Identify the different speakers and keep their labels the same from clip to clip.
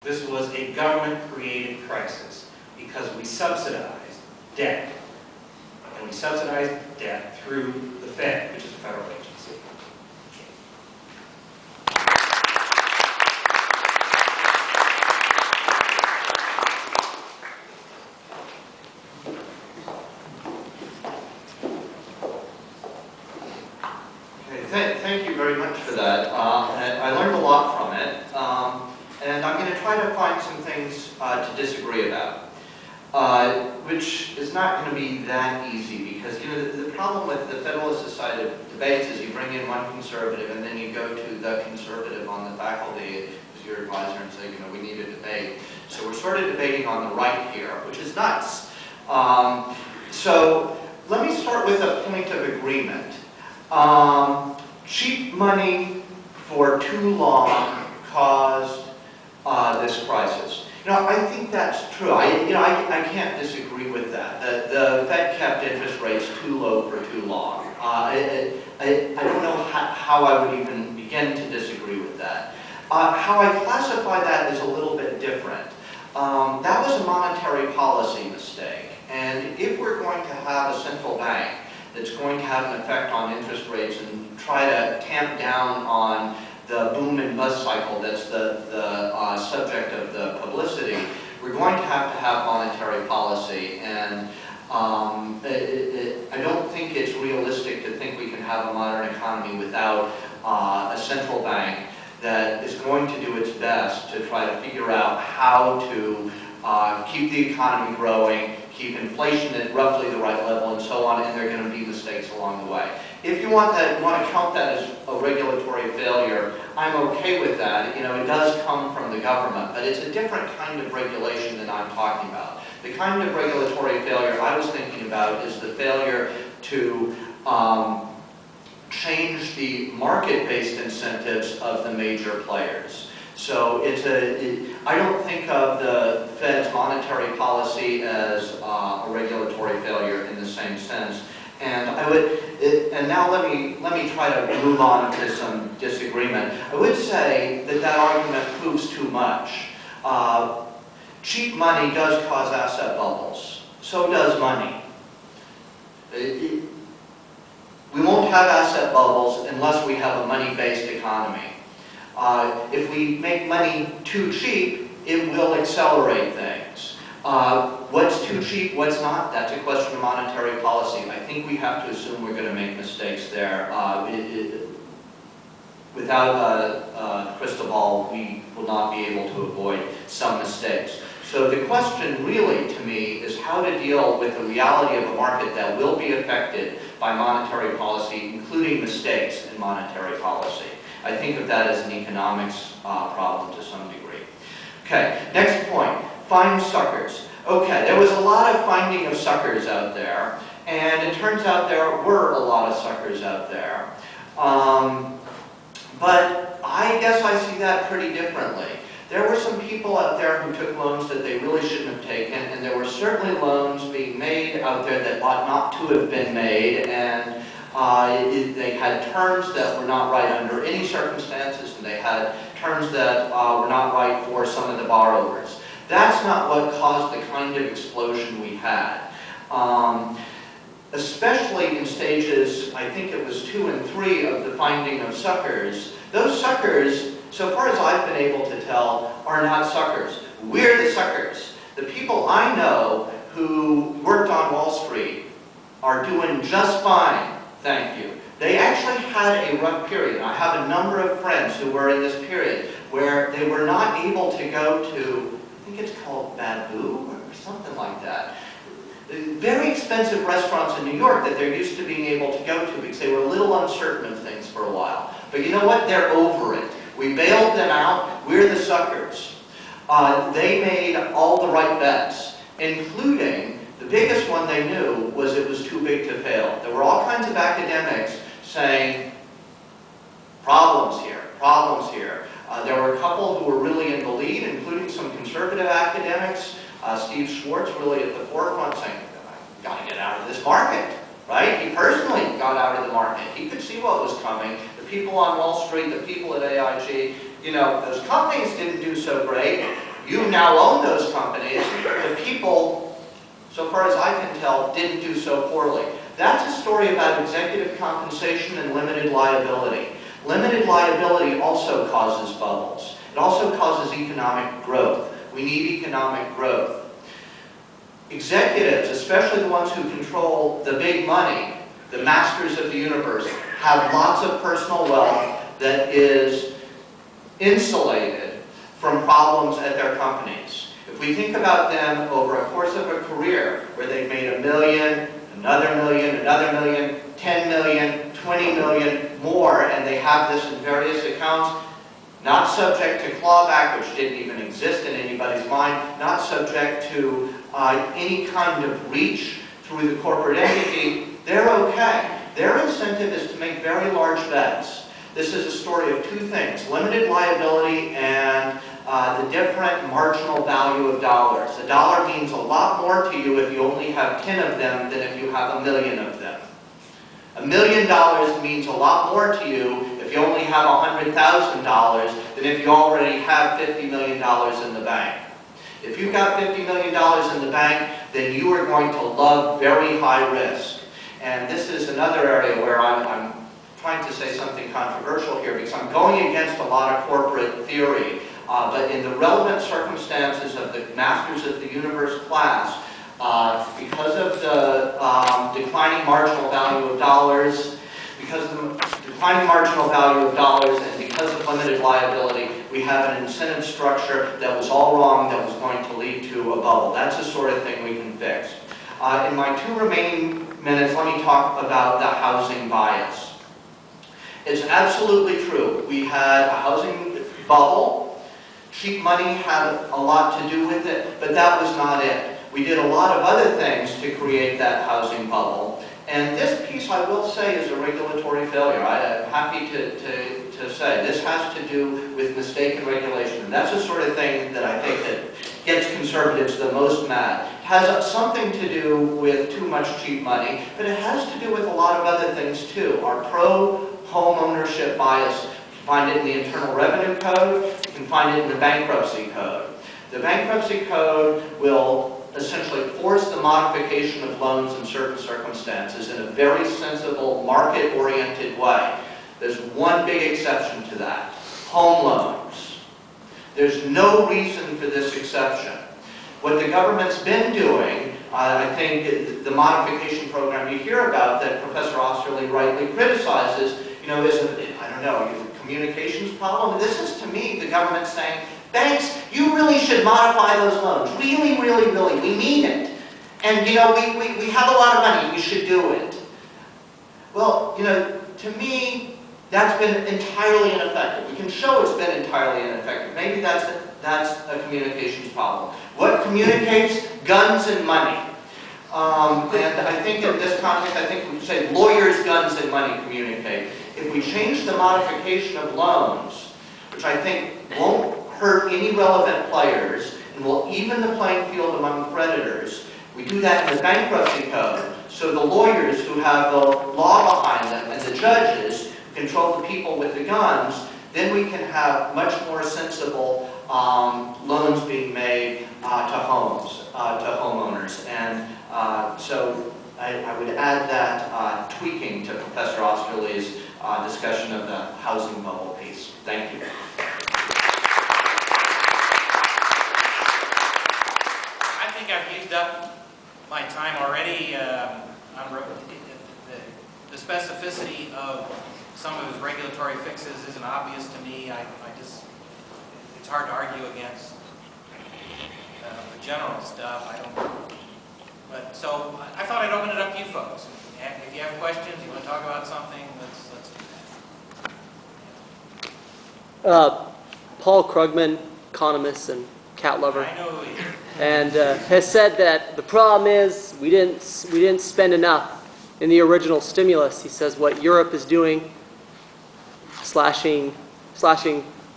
Speaker 1: This was a government-created crisis because we subsidized debt. And we subsidized debt through the Fed, which is a federal agency.
Speaker 2: Thank you very much for that. I learned a lot from it, and I'm going to try to find some things to disagree about, which is not going to be that easy because the problem with the Federalist side of debates is you bring in one conservative and then you go to the conservative on the faculty as your advisor and say, we need a debate. So we're sort of debating on the right here, which is nuts. So let me start with a point of agreement. Cheap money for too long caused this crisis. I think that's true. I can't disagree with that. The Fed kept interest rates too low for too long. I don't know how I would even begin to disagree with that. How I classify that is a little bit different. That was a monetary policy mistake. And if we're going to have a central bank that's going to have an effect on interest rates and try to tamp down on the boom and bust cycle that's the subject of the publicity, we're going to have monetary policy. And I don't think it's realistic to think we can have a modern economy without a central bank that is going to do its best to try to figure out how to keep the economy growing, keep inflation at roughly the right level, and so on, and there are going to be mistakes along the way. If you want to count that as a regulatory failure, I'm okay with that. It does come from the government, but it's a different kind of regulation than I'm talking about. The kind of regulatory failure I was thinking about is the failure to change the market-based incentives of the major players. So I don't think of the Fed's monetary policy as a regulatory failure in the same sense. And now let me try to move on to some disagreement. I would say that argument proves too much. Cheap money does cause asset bubbles. So does money. We won't have asset bubbles unless we have a money-based economy. If we make money too cheap, it will accelerate things. What's too cheap, what's not, that's a question of monetary policy. I think we have to assume we're going to make mistakes there. Without a crystal ball, we will not be able to avoid some mistakes. So the question really, to me, is how to deal with the reality of a market that will be affected by monetary policy, including mistakes in monetary policy. I think of that as an economics problem to some degree. Okay, next point, find suckers. Okay, there was a lot of finding of suckers out there, and it turns out there were a lot of suckers out there. But I guess I see that pretty differently. There were some people out there who took loans that they really shouldn't have taken, and there were certainly loans being made out there that ought not to have been made, and they had terms that were not right under any circumstances, and they had terms that were not right for some of the borrowers. That's not what caused the kind of explosion we had. Especially in stages, I think it was 2 and 3 of the finding of suckers. Those suckers, so far as I've been able to tell, are not suckers. We're the suckers. The people I know who worked on Wall Street are doing just fine, thank you. They actually had a rough period. I have a number of friends who were in this period where they were not able to go to, I think it's called Babu or something like that. Very expensive restaurants in New York that they're used to being able to go to because they were a little uncertain of things for a while. But you know what? They're over it. We bailed them out. We're the suckers. They made all the right bets, including the biggest one they knew was it was too big to fail. There were all kinds of academics saying, problems here, problems here. There were a couple who were really in the lead, including some conservative academics. Steve Schwartz really at the forefront saying, I've got to get out of this market, right? He personally got out of the market. He could see what was coming. The people on Wall Street, the people at AIG, you know, those companies didn't do so great. You now own those companies. The people, so far as I can tell, didn't do so poorly. That's a story about executive compensation and limited liability. Limited liability also causes bubbles. It also causes economic growth. We need economic growth. Executives, especially the ones who control the big money, the masters of the universe, have lots of personal wealth that is insulated from problems at their companies. If we think about them over a course of a career where they've made $1 million, another million, another million, 10 million, 20 million, more, and they have this in various accounts, not subject to clawback, which didn't even exist in anybody's mind, not subject to any kind of reach through the corporate entity, they're okay. Their incentive is to make very large bets. This is a story of two things, limited liability and the different marginal value of dollars. A dollar means a lot more to you if you only have 10 of them than if you have 1 million of them. $1 million means a lot more to you if you only have $100,000 than if you already have $50 million in the bank. If you've got $50 million in the bank, then you are going to love very high risk. And this is another area where I'm trying to say something controversial here because I'm going against a lot of corporate theory. But in the relevant circumstances of the Masters of the Universe class, because of the declining marginal value of dollars, and because of limited liability, we have an incentive structure that was all wrong, that was going to lead to a bubble. That's the sort of thing we can fix. In my 2 remaining minutes, let me talk about the housing bias. It's absolutely true. We had a housing bubble. Cheap money had a lot to do with it, but that was not it. We did a lot of other things to create that housing bubble. And this piece, I will say, is a regulatory failure. I'm happy to say this has to do with mistaken regulation. And that's the sort of thing that I think that gets conservatives the most mad. It has something to do with too much cheap money, but it has to do with a lot of other things too. Our pro-home ownership bias, you can find it in the Internal Revenue Code, you can find it in the Bankruptcy Code. The Bankruptcy Code will essentially force the modification of loans in certain circumstances in a very sensible, market-oriented way. There's one big exception to that: home loans. There's no reason for this exception. What the government's been doing, I think the modification program you hear about that Professor Oesterle rightly criticizes, you know, is I don't know, a communications problem. This is, to me, the government saying, banks, you really should modify those loans. Really, really, really. We mean it. And, you know, we have a lot of money. We should do it. Well, you know, to me, that's been entirely ineffective. We can show it's been entirely ineffective. Maybe that's a communications problem. What communicates? Guns and money. And I think in this context, I think we should say lawyers, guns, and money communicate. If we change the modification of loans, which I think won't hurt any relevant players and will even the playing field among creditors, we do that in the Bankruptcy Code. So the lawyers who have the law behind them and the judges who control the people with the guns, then we can have much more sensible loans being made to homes, to homeowners. And so I would add that tweaking to Professor Oesterle's discussion of the housing bubble piece. Thank you.
Speaker 3: I think I've used up my time already. The specificity of some of his regulatory fixes isn't obvious to me. It's hard to argue against the general stuff. But so I thought I'd open it up to you folks. And if you have questions, you want to talk about something, let's do that.
Speaker 4: Paul Krugman, economist and cat lover.
Speaker 3: I know who he is.
Speaker 4: And has said that the problem is we didn't spend enough in the original stimulus. He says what Europe is doing, slashing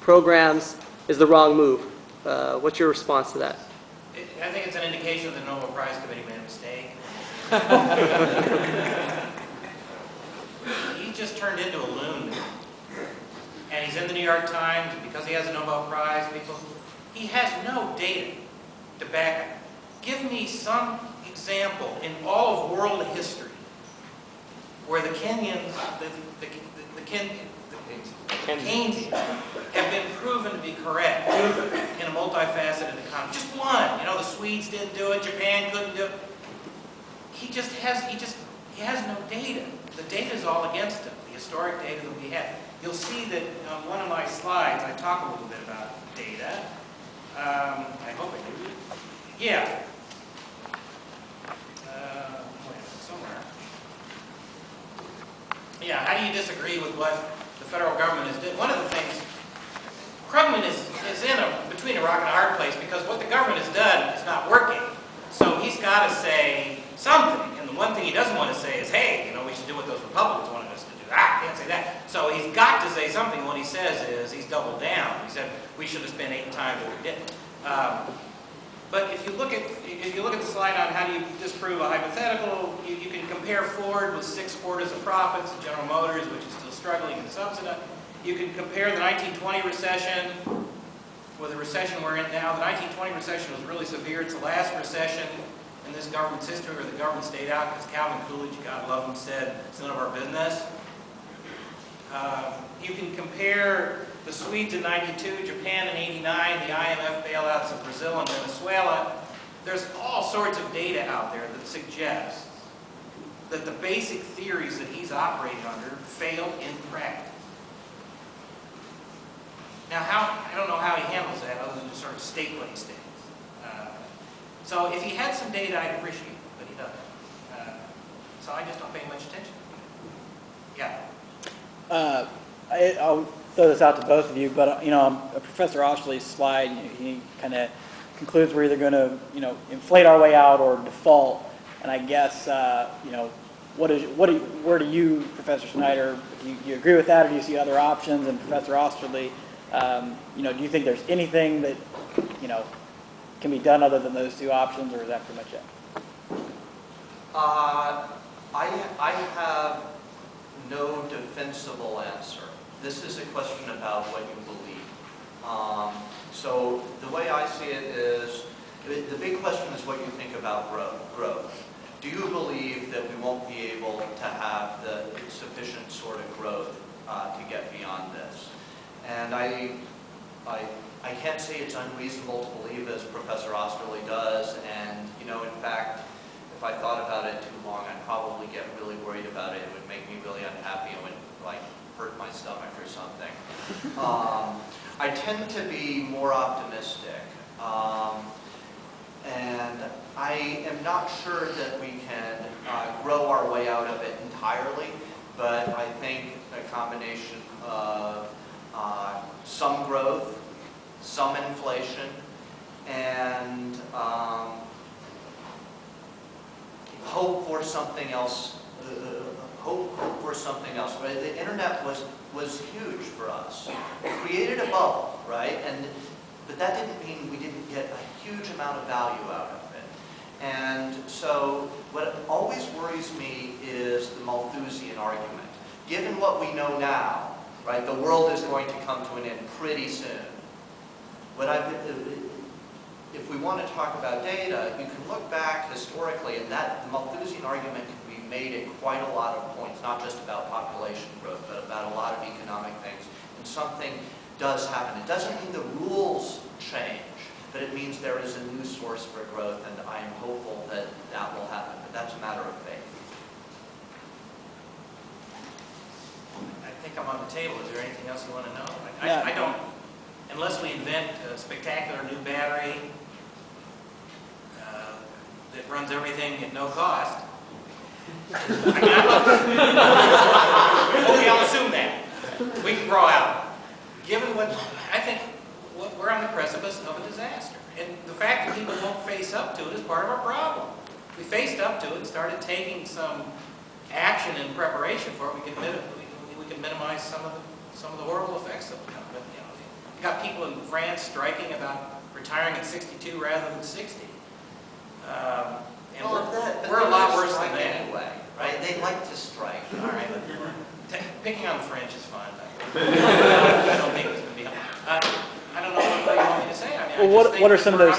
Speaker 4: programs, is the wrong move. What's your response to that?
Speaker 3: I think it's an indication that the Nobel Prize Committee made a mistake. He just turned into a loon. and he's in the New York Times, and because he has a Nobel Prize, he has no data to back it. Give me some example in all of world history where the Keynesians have been proven to be correct in a multifaceted economy. Just one. You know, the Swedes didn't do it, Japan couldn't do it. He has no data. The data is all against him, the historic data that we have. You'll see that on one of my slides, I talk a little bit about data. I hope I do. Yeah. Somewhere. Yeah, how do you disagree with what the federal government is doing? One of the things, Krugman is between a rock and a hard place because what the government has done is not working. So he's got to say something. And the one thing he doesn't want to say is, hey, you know, we should do what those Republicans wanted us to do. Can't say that. So he's got to say something. What he says is he's doubled down. He said we should have spent 8 times what we didn't. But if you look at the slide on how do you disprove a hypothetical, you can compare Ford with 6 quarters of profits, and General Motors, which is still struggling and subsidized. You can compare the 1920 recession with the recession we're in now. The 1920 recession was really severe. It's the last recession in this government's history where the government stayed out because Calvin Coolidge, God love him, said it's none of our business. You can compare the Swedes in '92, Japan in '89, the IMF bailouts of Brazil and Venezuela. There's all sorts of data out there that suggests that the basic theories that he's operating under failed in practice. Now, I don't know how he handles that other than just sort of state-based things. So if he had some data, I'd appreciate it, but he doesn't. So I just don't pay much attention. Yeah.
Speaker 5: I'll throw this out to both of you, but you know, Professor Oesterle's slide, he kind of concludes we're either going to, you know, inflate our way out or default. And I guess, you know, where do you, Professor Snyder, do you agree with that, or do you see other options? And Professor Oesterle, you know, do you think there's anything that, you know, can be done other than those 2 options, or is that pretty much it?
Speaker 2: I have no defensible answer. This is a question about what you believe. So the way I see it is, the big question is what you think about growth. Do you believe that we won't be able to have the sufficient sort of growth to get beyond this? And I can't say it's unreasonable to believe, as Professor Oesterle does, and you know, in fact, if I thought about it too long, I'd probably get really worried about it. It would make me really unhappy. It would like hurt my stomach or something. I tend to be more optimistic, and I am not sure that we can grow our way out of it entirely, but I think a combination of some growth, some inflation, and hope for something else. Hope for something else. Right? The internet was huge for us. It created a bubble, right? But that didn't mean we didn't get a huge amount of value out of it. And so what always worries me is the Malthusian argument. Given what we know now, right, the world is going to come to an end pretty soon. If we want to talk about data, you can look back historically, and that the Malthusian argument can be made at quite a lot of points, not just about population growth, but about a lot of economic things. And something does happen. It doesn't mean the rules change, but it means there is a new source for growth, and I am hopeful that that will happen. But that's a matter of faith.
Speaker 3: I think I'm on the table. Is there anything else you want to know?
Speaker 5: Yeah.
Speaker 3: I don't, unless we invent a spectacular new battery that runs everything at no cost. Okay, I'll assume that. We can grow out. Given what, I think we're on the precipice of a disaster. And the fact that people won't face up to it is part of our problem. If we faced up to it and started taking some action in preparation for it, we could minimize some of the horrible effects of it. But, you know, you got people in France striking about retiring at 62 rather than 60. And
Speaker 2: Well,
Speaker 3: we're a lot worse than that.
Speaker 2: anyway, right? They like to strike.
Speaker 3: All right. Picking on the French is fun. But I don't think it's going to be. I don't know what you want me to say. I mean,
Speaker 5: Well, what are some of those